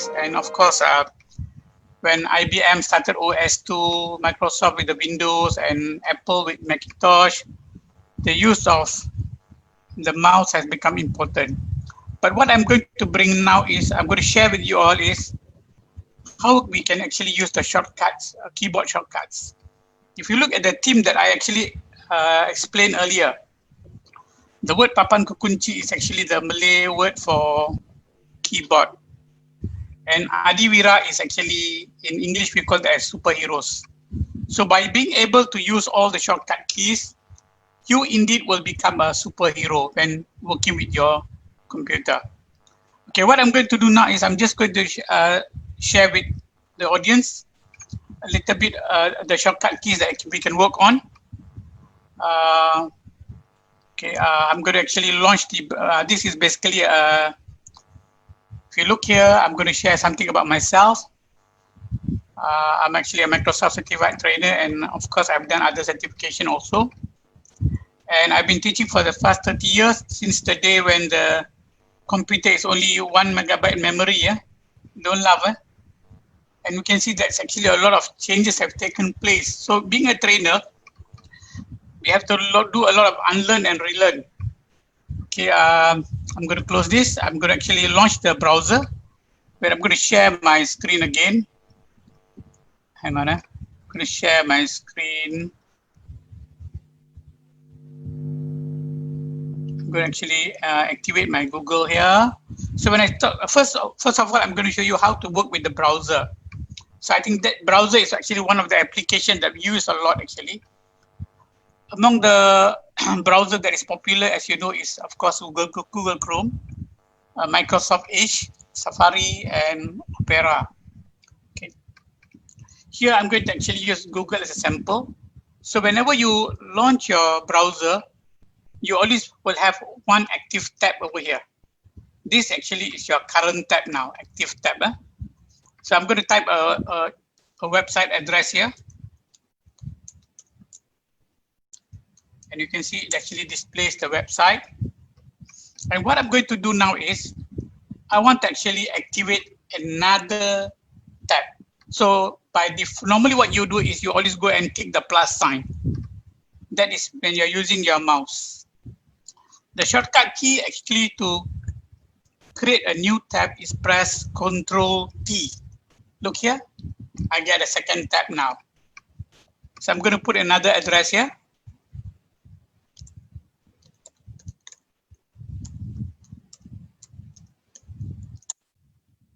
computers, and of course, when IBM started OS2, Microsoft with the Windows, and Apple with Macintosh, the use of the mouse has become important. But what I'm going to bring now is, I'm going to share with you all is how we can actually use the shortcuts, keyboard shortcuts. If you look at the theme that I actually explained earlier, the word Papan Kekunci is actually the Malay word for keyboard. And Adiwira is actually, in English, we call that as superheroes. So by being able to use all the shortcut keys, you indeed will become a superhero when working with your computer. Okay, what I'm going to do now is I'm just going to share with the audience a little bit the shortcut keys that we can work on. I'm going to actually launch the, this is basically, if you look here, I'm going to share something about myself. I'm actually a Microsoft certified trainer, and of course I've done other certification also. And I've been teaching for the past 30 years, since the day when the computer is only 1 megabyte memory, yeah? Don't laugh, eh? And we can see that actually a lot of changes have taken place. So being a trainer, we have to do a lot of unlearn and relearn. Okay, I'm going to close this. I'm going to actually launch the browser, where I'm going to share my screen again. Hang on, I'm going to share my screen. I'm going to actually activate my Google here. So when I talk, first of all, I'm going to show you how to work with the browser. So I think that browser is actually one of the applications that we use a lot actually. Among the browser that is popular, as you know, is of course Google Chrome, Microsoft Edge, Safari, and Opera. Okay. Here I'm going to actually use Google as a sample. So whenever you launch your browser, you always will have one active tab over here. This actually is your current tab now, active tab. So I'm going to type a website address here. And you can see it actually displays the website. And what I'm going to do now is, I want to actually activate another tab. So normally what you do is you always go and click the plus sign. That is when you're using your mouse. The shortcut key actually to create a new tab is press Ctrl T. Look here, I get a second tab now. So I'm going to put another address here.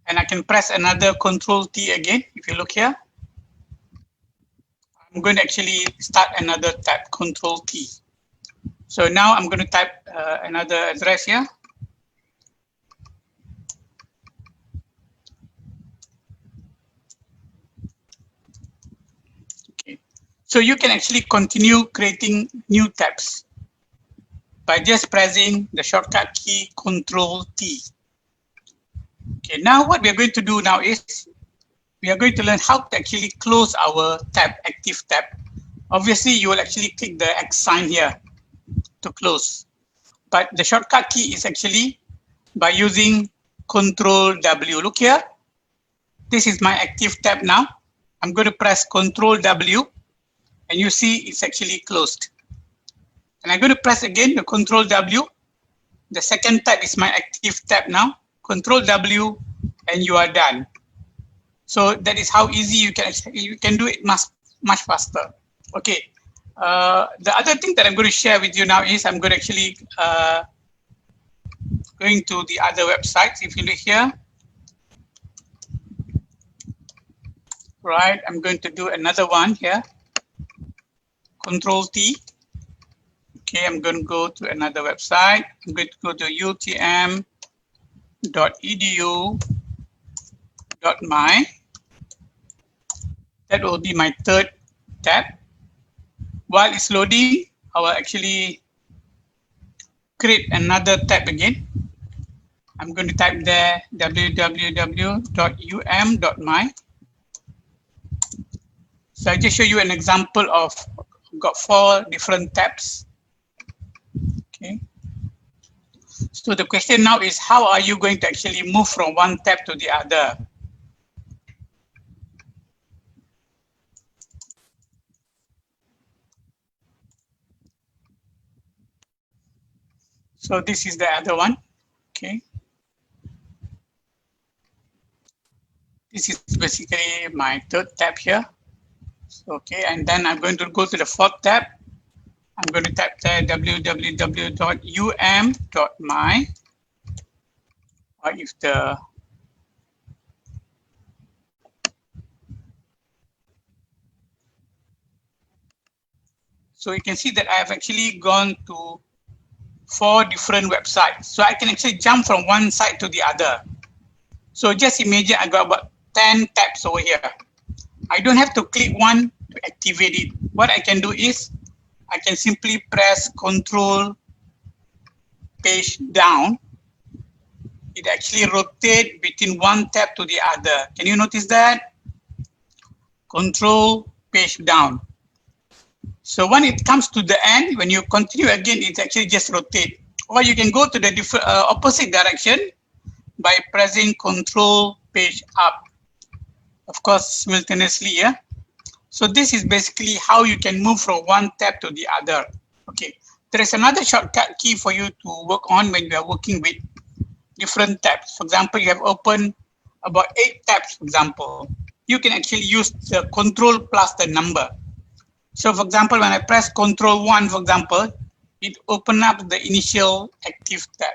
And I can press another Ctrl T again. If you look here, I'm going to actually start another tab, Ctrl T. So now I'm going to type another address here. Okay. So you can actually continue creating new tabs by just pressing the shortcut key Ctrl T. Okay, now what we are going to do now is we are going to learn how to actually close our tab, active tab. Obviously, you will actually click the X sign here to close. But the shortcut key is actually by using Ctrl W. Look here. This is my active tab now. I'm going to press Ctrl W, and you see it's actually closed. And I'm going to press again the Ctrl W. The second tab is my active tab now. Ctrl W, and you are done. So that is how easy you can do it much faster. Okay. The other thing that I'm going to share with you now is I'm going to actually going to the other websites. If you look here, right, I'm going to do another one here. Control T. Okay, I'm going to go to another website. I'm going to go to utm.edu.my. That will be my third tab. While it's loading, I will actually create another tab again. I'm going to type there www.um.my. So I just show you an example of, got 4 different tabs. Okay. So the question now is, how are you going to actually move from one tab to the other? So this is the other one. Okay. This is basically my third tab here. Okay, and then I'm going to go to the fourth tab. I'm going to type there www.um.my, or if the so you can see that I have actually gone to 4 different websites. So I can actually jump from one site to the other. So just imagine I got about 10 tabs over here. I don't have to click one to activate it. What I can do is I can simply press Control page down. It actually rotates between one tab to the other. Can you notice that? Control page down. So when it comes to the end, when you continue again, it actually just rotate. Or you can go to the different opposite direction by pressing Control page up. Of course, simultaneously, yeah. So this is basically how you can move from one tab to the other. Okay, there is another shortcut key for you to work on when you are working with different tabs. For example, you have opened about 8 tabs, for example. You can actually use the Control plus the number. So for example, when I press Control 1, for example, it opens up the initial active tab.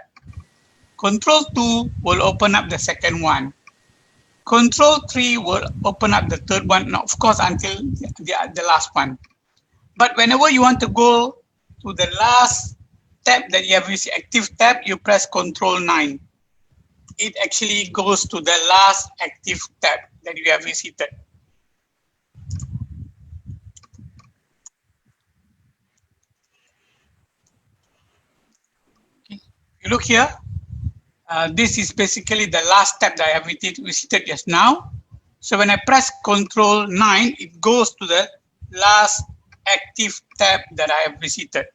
Control 2 will open up the second one. Control 3 will open up the third one, and of course, until the last one. But whenever you want to go to the last tab that you have this active tab, you press Control 9. It actually goes to the last active tab that you have visited. Okay. You look here, this is basically the last tab that I have visited just now. So when I press Control 9, it goes to the last active tab that I have visited.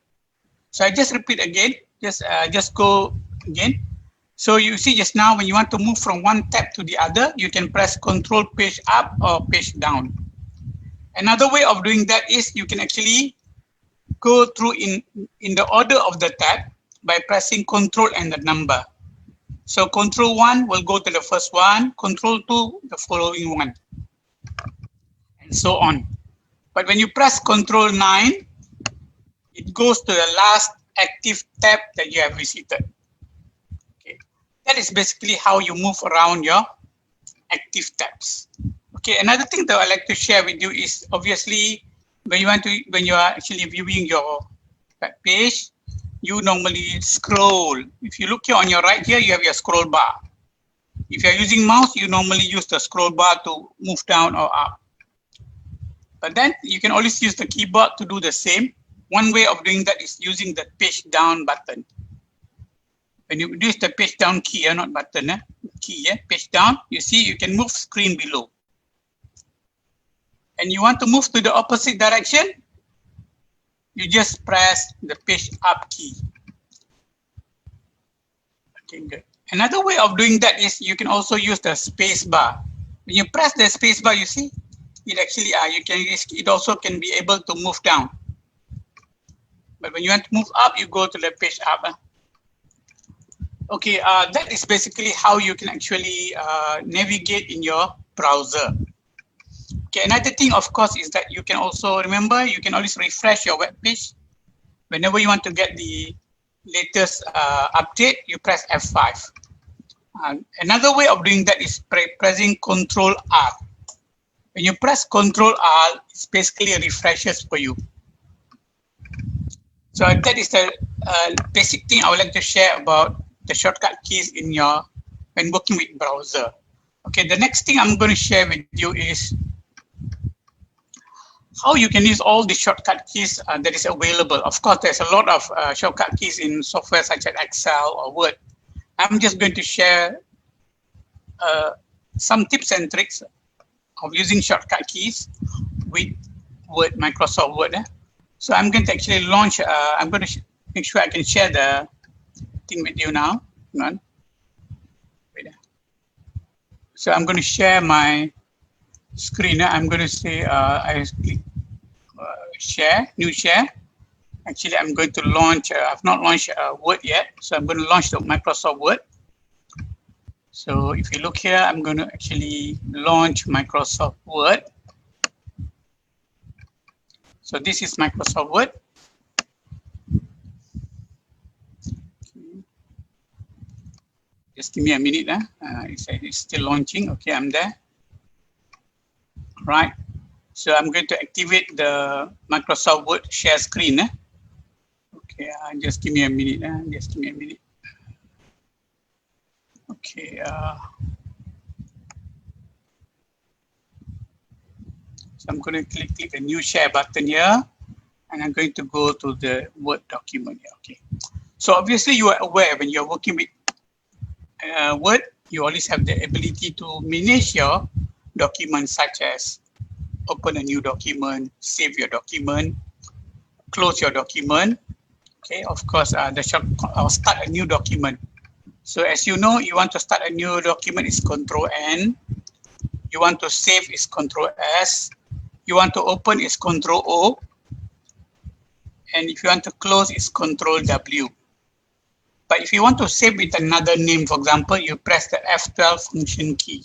So I just repeat again, just go again. So you see just now when you want to move from one tab to the other, you can press Control page up or page down. Another way of doing that is you can actually go through in the order of the tab by pressing Control and the number. So Control 1 will go to the first one, Control 2 the following one, and so on. But when you press Control 9, it goes to the last active tab that you have visited. Okay, that is basically how you move around your active tabs. Okay, another thing that I'd like to share with you is obviously when you are actually viewing your web page, you normally scroll. If you look here on your right here, you have your scroll bar. If you're using mouse, you normally use the scroll bar to move down or up. But then you can always use the keyboard to do the same. One way of doing that is using the page down button. When you use the page down key, not button, key, page down, you see you can move screen below. And you want to move to the opposite direction, you just press the page up key. Okay, good. Another way of doing that is you can also use the space bar. When you press the space bar, you see, it actually it also can be able to move down. But when you want to move up, you go to the page up. Okay, that is basically how you can actually navigate in your browser. Okay, another thing, of course, is that you can also remember you can always refresh your web page. Whenever you want to get the latest update, you press F5. Another way of doing that is pressing Control R. When you press Control R, it basically refreshes for you. So that is the basic thing I would like to share about the shortcut keys when working with browser. Okay, the next thing I'm going to share with you is how you can use all the shortcut keys that is available. Of course, there's a lot of shortcut keys in software such as Excel or Word. I'm just going to share some tips and tricks of using shortcut keys with Word, Microsoft Word. So I'm going to actually launch, I'm going to make sure I can share the thing with you now. Hang on. So I'm going to share my screen. I'm going to say I click share, new share. Actually, I'm going to launch, I've not launched Word yet, so I'm going to launch the Microsoft Word. So if you look here, I'm going to actually launch Microsoft Word. So this is Microsoft Word. Just give me a minute. It's still launching. Okay, I'm there. Right. So I'm going to activate the Microsoft Word share screen. Okay, just give me a minute. Just give me a minute. Okay. So I'm going to click the new share button here, and I'm going to go to the Word document here. Okay. So obviously you are aware when you're working with Word, you always have the ability to manage your documents, such as open a new document, save your document, close your document. Okay, of course, start a new document. So as you know, you want to start a new document is Control N. You want to save is Control S. You want to open is Control O. And if you want to close is Control W. But if you want to save with another name, for example, you press the F12 function key.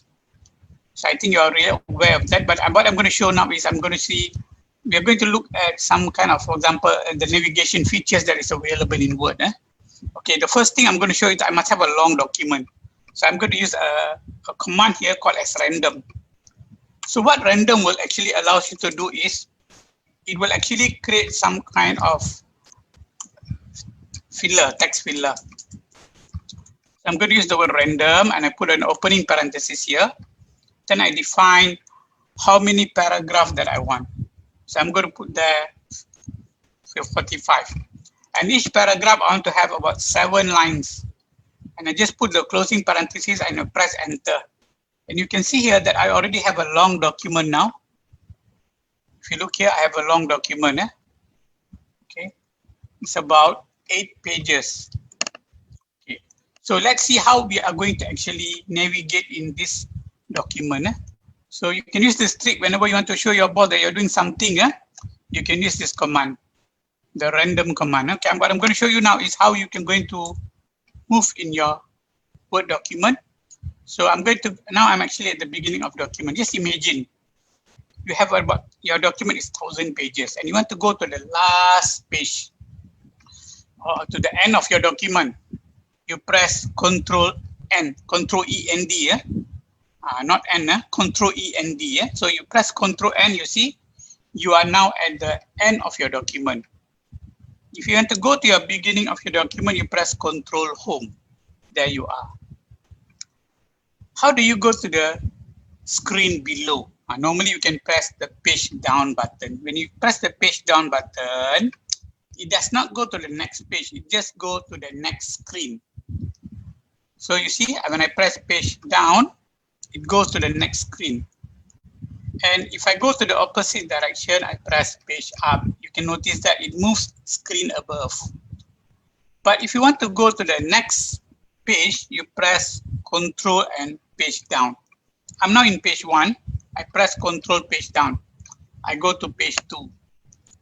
So I think you are really aware of that. But what I'm going to show now is we're going to look at some kind of, for example, the navigation features that is available in Word. Okay, the first thing I'm going to show you is I must have a long document. So I'm going to use a command here called as random. So what random will actually allow you to do is, it will actually create some kind of filler, text filler. So I'm going to use the word random, and I put an opening parenthesis here. Then I define how many paragraphs that I want. So I'm going to put there 45. And each paragraph I want to have about 7 lines. And I just put the closing parenthesis and I press enter. And you can see here that I already have a long document now. If you look here, I have a long document. Okay, it's about 8 pages. Okay, so let's see how we are going to actually navigate in this document. So you can use this trick whenever you want to show your boss that you're doing something. You can use this command, the random command. Okay, what I'm going to show you now is how you can going to move in your Word document. So I'm actually at the beginning of document. Just imagine you have about, your document is 1,000 pages and you want to go to the last page or to the end of your document. You press Control N, Control END, not N, Control END. So you press Control N, you see, you are now at the end of your document. If you want to go to your beginning of your document, you press Control Home. There you are. How do you go to the screen below? Normally you can press the page down button. When you press the page down button, it does not go to the next page. It just goes to the next screen. So you see, when I press page down, it goes to the next screen. And if I go to the opposite direction, I press page up, you can notice that it moves screen above. But if you want to go to the next page, you press Control and page down. I'm now in page 1. I press Control page down. I go to page 2.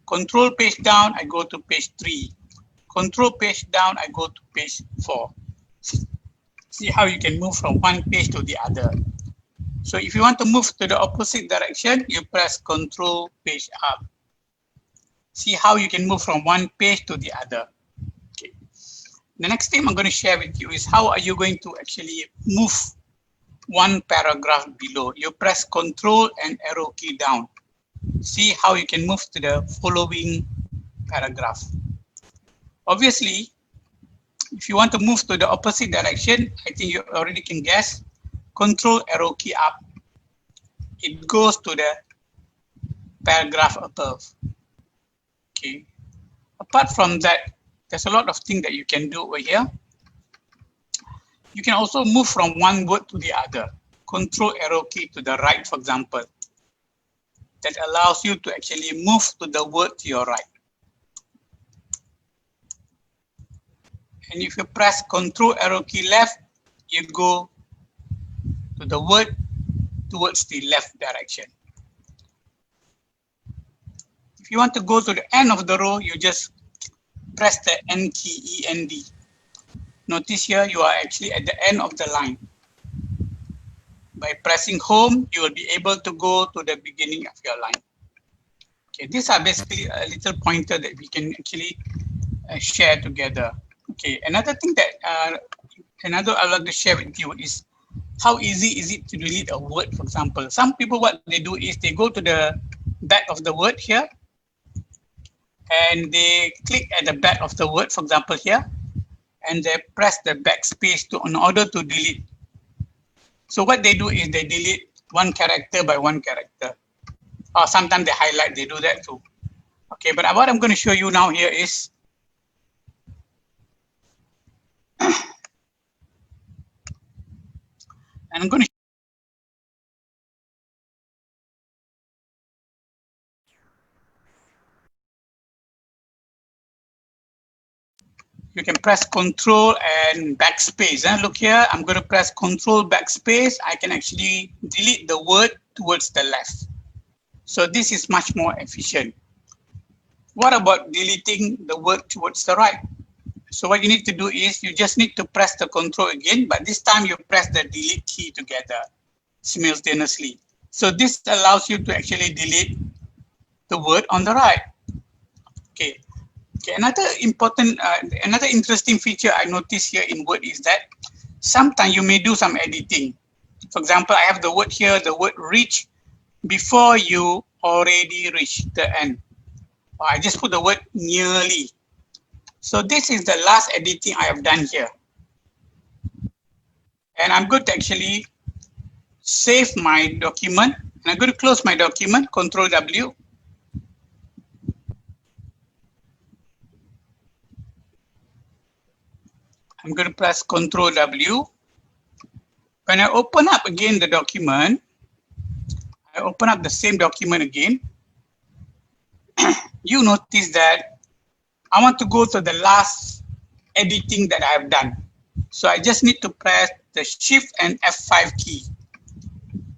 Control page down, I go to page 3. Control page down, I go to page 4. See how you can move from one page to the other. So if you want to move to the opposite direction, you press Control page up. See how you can move from one page to the other. Okay. The next thing I'm going to share with you is how are you going to actually move one paragraph below. You press Control and arrow key down. See how you can move to the following paragraph. Obviously, if you want to move to the opposite direction, I think you already can guess. Control arrow key up. It goes to the paragraph above. Okay. Apart from that, there's a lot of things that you can do over here. You can also move from one word to the other. Control arrow key to the right, for example. That allows you to actually move to the word to your right. And if you press Control arrow key left, you go to the word towards the left direction. If you want to go to the end of the row, you just press the N key, END. Notice here you are actually at the end of the line. By pressing home, you will be able to go to the beginning of your line. Okay, these are basically a little pointer that we can actually share together. Okay, another thing that another I would like to share with you is how easy is it to delete a word, for example. Some people, what they do is they go to the back of the word here and they click at the back of the word, for example here, and they press the backspace in order to delete. So what they do is they delete one character by one character. Or sometimes they highlight, they do that too. Okay, but what I'm going to show you now here is and I'm going to you can press Control and backspace. Look here, I'm going to press Control backspace. I can actually delete the word towards the left. So this is much more efficient. What about deleting the word towards the right? So what you need to do is you just need to press the Control again, but this time you press the delete key together simultaneously. So this allows you to actually delete the word on the right. Okay. Okay, another interesting feature I noticed here in Word is that sometimes you may do some editing. For example, I have the word here, the word reach, before you already reach the end. I just put the word nearly. So this is the last editing I have done here. And I'm going to actually save my document. And I'm going to close my document, Control W. I'm going to press Control W. When I open up again the document, I open up the same document again. You notice that I want to go to the last editing that I have done. So I just need to press the Shift and F5 key.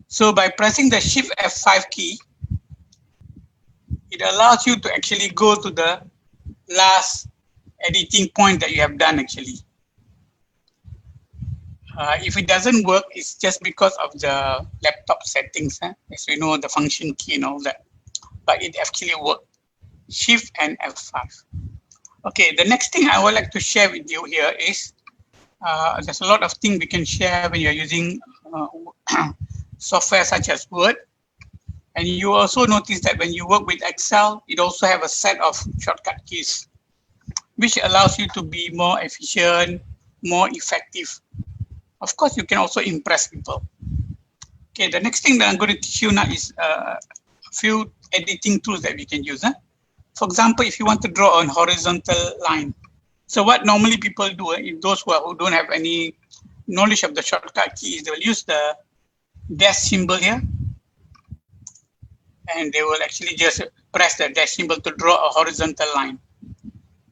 So by pressing the Shift F5 key, it allows you to actually go to the last editing point that you have done actually. If it doesn't work, it's just because of the laptop settings, as we know, the function key and all that. But it actually worked. Shift and F5. Okay, the next thing I would like to share with you here is there's a lot of things we can share when you're using software such as Word. And you also notice that when you work with Excel, it also have a set of shortcut keys, which allows you to be more efficient, more effective. Of course, you can also impress people. Okay, the next thing that I'm going to teach you now is a few editing tools that we can use. For example, if you want to draw a horizontal line. So what normally people do, if those who don't have any knowledge of the shortcut keys, they will use the dash symbol here. And they will actually just press the dash symbol to draw a horizontal line.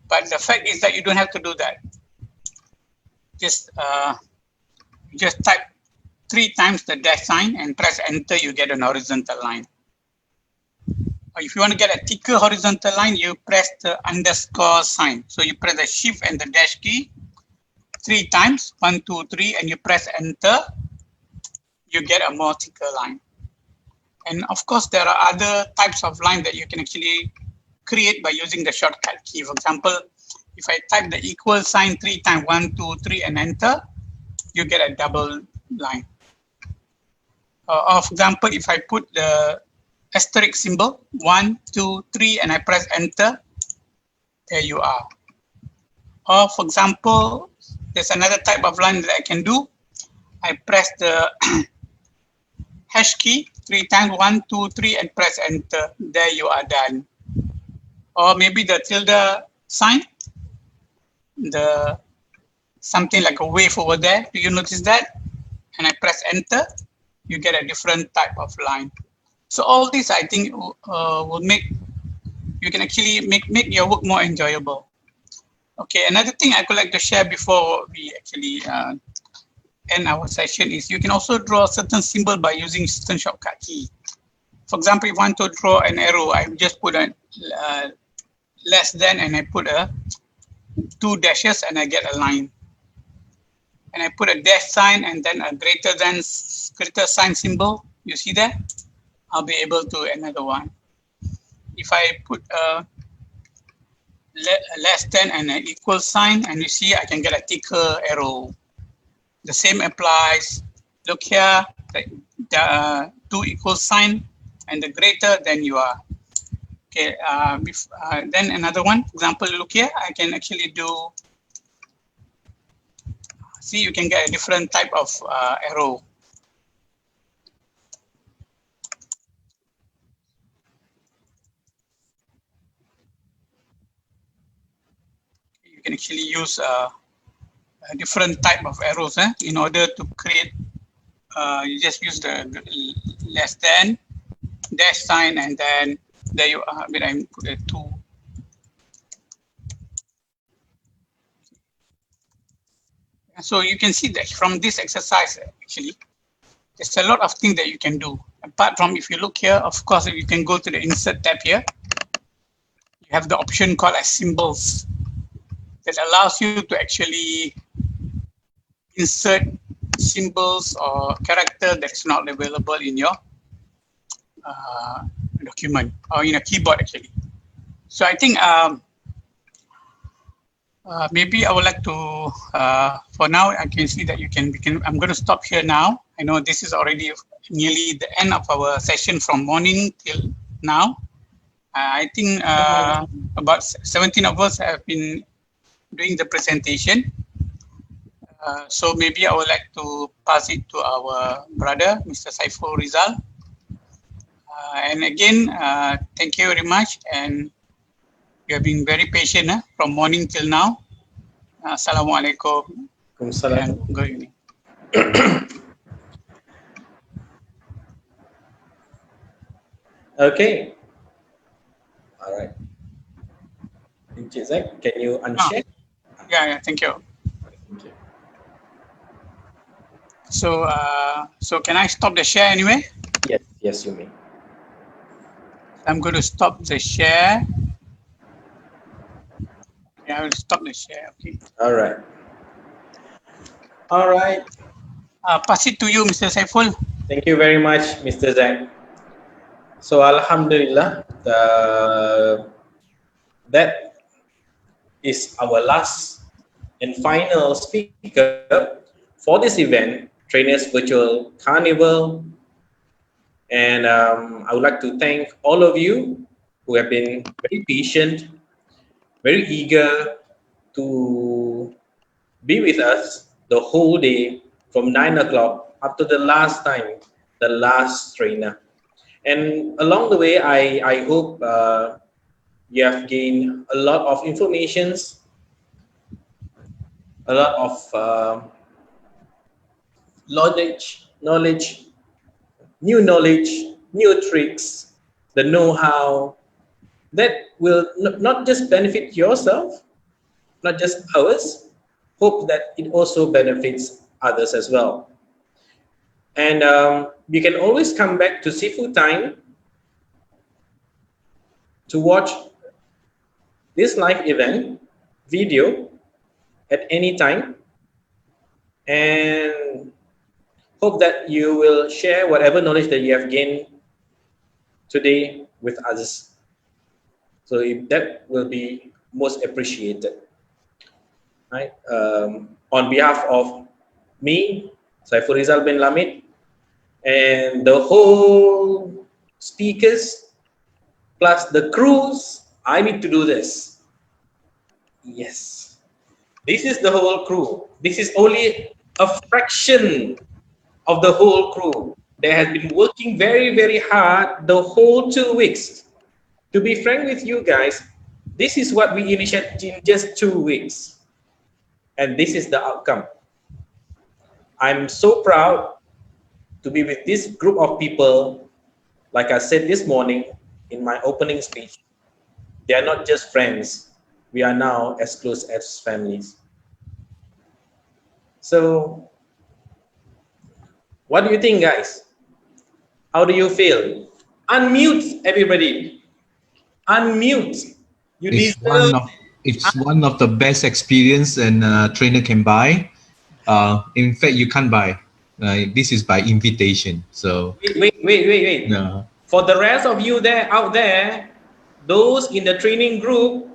But the fact is that you don't have to do that. Just type 3 times the dash sign and press enter, you get an horizontal line. Or if you want to get a thicker horizontal line, you press the underscore sign. So you press the shift and the dash key 3 times, 1, 2, 3, and you press enter, you get a more thicker line. And of course, there are other types of line that you can actually create by using the shortcut key. For example, if I type the equal sign 3 times, 1, 2, 3, and enter, you get a double line. Or for example, if I put the asterisk symbol 1, 2, 3, and I press enter, there you are. Or for example, there's another type of line that I can do. I press the hash key 3 times, 1, 2, 3, and press enter. There you are done. Or maybe the tilde sign, something like a wave over there. Do you notice that? And I press enter, you get a different type of line. So all this, I think, will make you can actually make your work more enjoyable. Okay, another thing I would like to share before we actually end our session is you can also draw certain symbol by using certain shortcut key. For example, if I want to draw an arrow, I just put a less than and I put a two dashes and I get a line. And I put a dash sign and then a greater sign symbol. You see that? I'll be able to another one. If I put a less than and an equal sign, and you see I can get a thicker arrow. The same applies. Look here, the two equal sign and the greater, then you are. Okay, then another one, example, look here, I can actually do, see, you can get a different type of arrow. You can actually use a different type of arrows in order to create, you just use the less than, dash sign, and then there you are, when I put a 2. So you can see that from this exercise, actually, there's a lot of things that you can do. Apart from, if you look here, of course, you can go to the insert tab here. You have the option called as symbols that allows you to actually insert symbols or character that is not available in your document or in a keyboard, actually. So I think maybe I would like to, for now, I can see that I'm going to stop here now. I know this is already nearly the end of our session from morning till now. I think about 17 of us have been doing the presentation. So maybe I would like to pass it to our brother, Mr. Saiful Rizal. And again, thank you very much. And you have been very patient from morning till now. Assalamualaikum. And good evening. Okay. All right. Can you unshare? Yeah, thank you. Thank you. So, so can I stop the share anyway? Yes, you may. I'm going to stop the share. Yeah, I will stop the share. Okay. All right. All right. Pass it to you, Mr. Saiful. Thank you very much, Mr. Zack. So, Alhamdulillah, that is our last and final speaker for this event, Trainers Virtual Carnival. And I would like to thank all of you who have been very patient, very eager to be with us the whole day from 9 o'clock up to the last time, the last trainer. And along the way, I hope you have gained a lot of informations, a lot of knowledge, new tricks, the know-how that will not just benefit yourself, not just ours, hope that it also benefits others as well. And you can always come back to Sifootime to watch this live event video at any time, and hope that you will share whatever knowledge that you have gained today with others. So that will be most appreciated. Right? On behalf of me, Saiful Rizal bin Lamid, and the whole speakers, plus the crews, I need to do this. Yes. This is the whole crew. This is only a fraction of the whole crew. They have been working very, very hard the whole 2 weeks. To be frank with you guys, this is what we initiated in just 2 weeks. And this is the outcome. I'm so proud to be with this group of people. Like I said this morning in my opening speech, they are not just friends. We are now as close as families. So, what do you think, guys? How do you feel? Unmute, everybody. Unmute. You This deserve It's one of the best experience and trainer can buy. In fact, you can't buy. This is by invitation. So Wait. no. For the rest of you out there, those in the training group,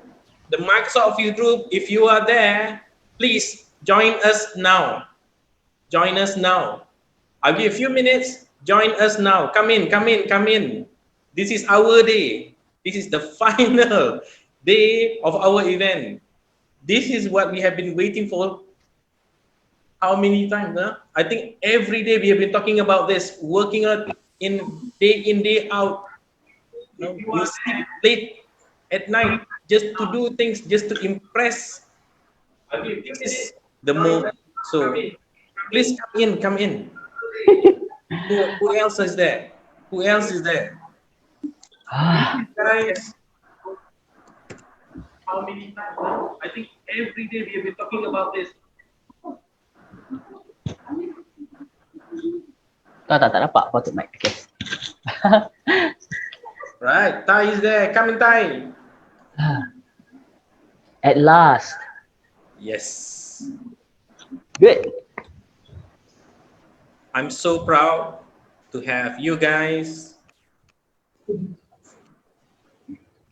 the Microsoft Office group, if you are there, please join us now. Join us now. I'll give you a few minutes. Join us now. Come in. This is our day. This is the final day of our event. This is what we have been waiting for. How many times? Huh? I think every day we have been talking about this, working on in, day out. You sleep late at night just to do things, just to impress. This is the moment. So please come in. Who else is there? Who else is there? Guys, how many times? I think every day we have been talking about this. Tak dapat patut mic. Okay. Right, Tai is there. Come in, Tai. At last. Yes. Good. I'm so proud to have you guys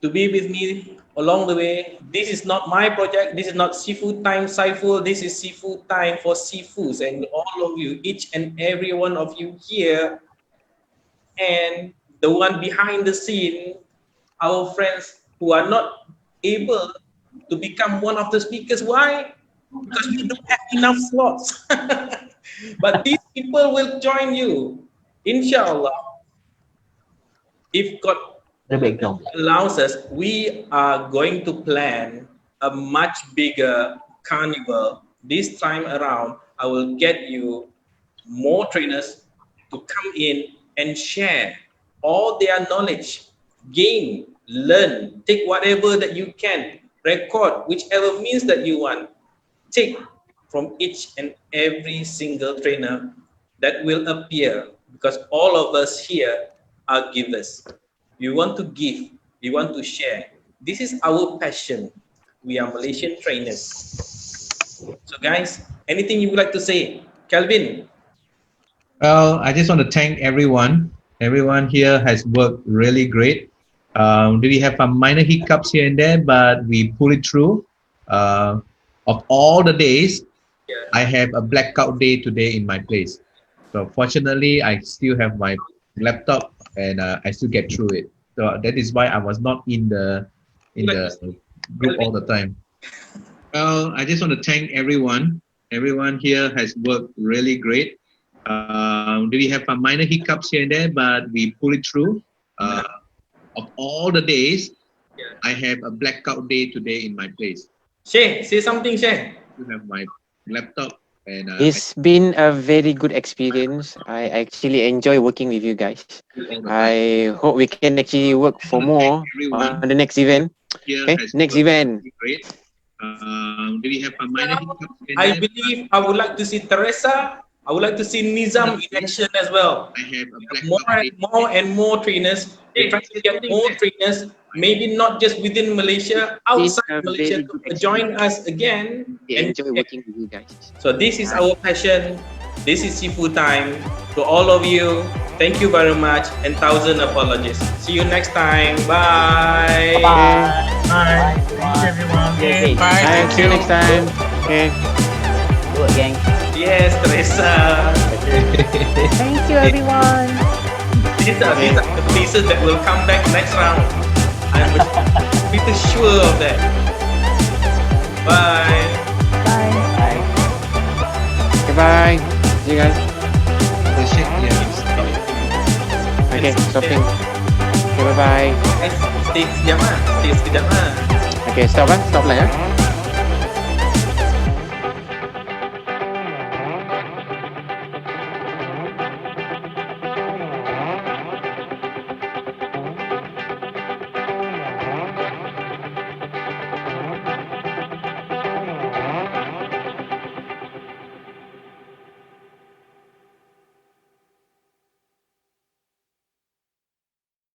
to be with me along the way. This is not my project. This is not Sifootime Saiful. This is Sifootime for Sifus and all of you, each and every one of you here, and the one behind the scene, our friends who are not able to become one of the speakers. Why? Because we don't have enough slots. But these people will join you, inshallah. If God allows us, we are going to plan a much bigger carnival. This time around, I will get you more trainers to come in and share all their knowledge, gain, learn, take whatever that you can, record whichever means that you want, take from each and every single trainer that will appear, because all of us here are givers. We want to give, we want to share. This is our passion. We are Malaysian trainers. So guys, anything you would like to say? Kelvin? Well, I just want to thank everyone. Everyone here has worked really great. We have some minor hiccups here and there, but we pull it through. Of all the days, I have a blackout day today in my place. So fortunately, I still have my laptop and I still get through it. So that is why I was not in the group all the time. Well, I just want to thank everyone. Everyone here has worked really great. We have some minor hiccups here and there, but we pull it through. Of all the days, I have a blackout day today in my place. Shay, say something, Shay. You have my laptop and it's been a very good experience. I actually enjoy working with you guys. I hope we can actually work for more on the next event. Okay, next event. Great. We have a minor hiccups here and I there, believe I would like to see Teresa. I would like to see Nizam in action as well. I have a blackout More and more trainers. We're trying to get more trainers, maybe not just within Malaysia, outside Malaysia, to join us again. I enjoy working with you guys. So this is our passion. This is Sifootime. To all of you, thank you very much and 1,000 apologies. See you next time. Bye. Bye. Bye. Thank you, everyone. Okay. Bye. Bye. See you next time. Okay. Good, gang. Yes, Teresa. Thank you, everyone. These are the pieces that will come back next round. I'm pretty sure of that. Bye. Bye. Bye. Goodbye. See you guys. Okay, stopping. Okay, bye-bye. Guys, stay sekejap lah. Stay sekejap lah. Okay, stop lah. Stop lah ya.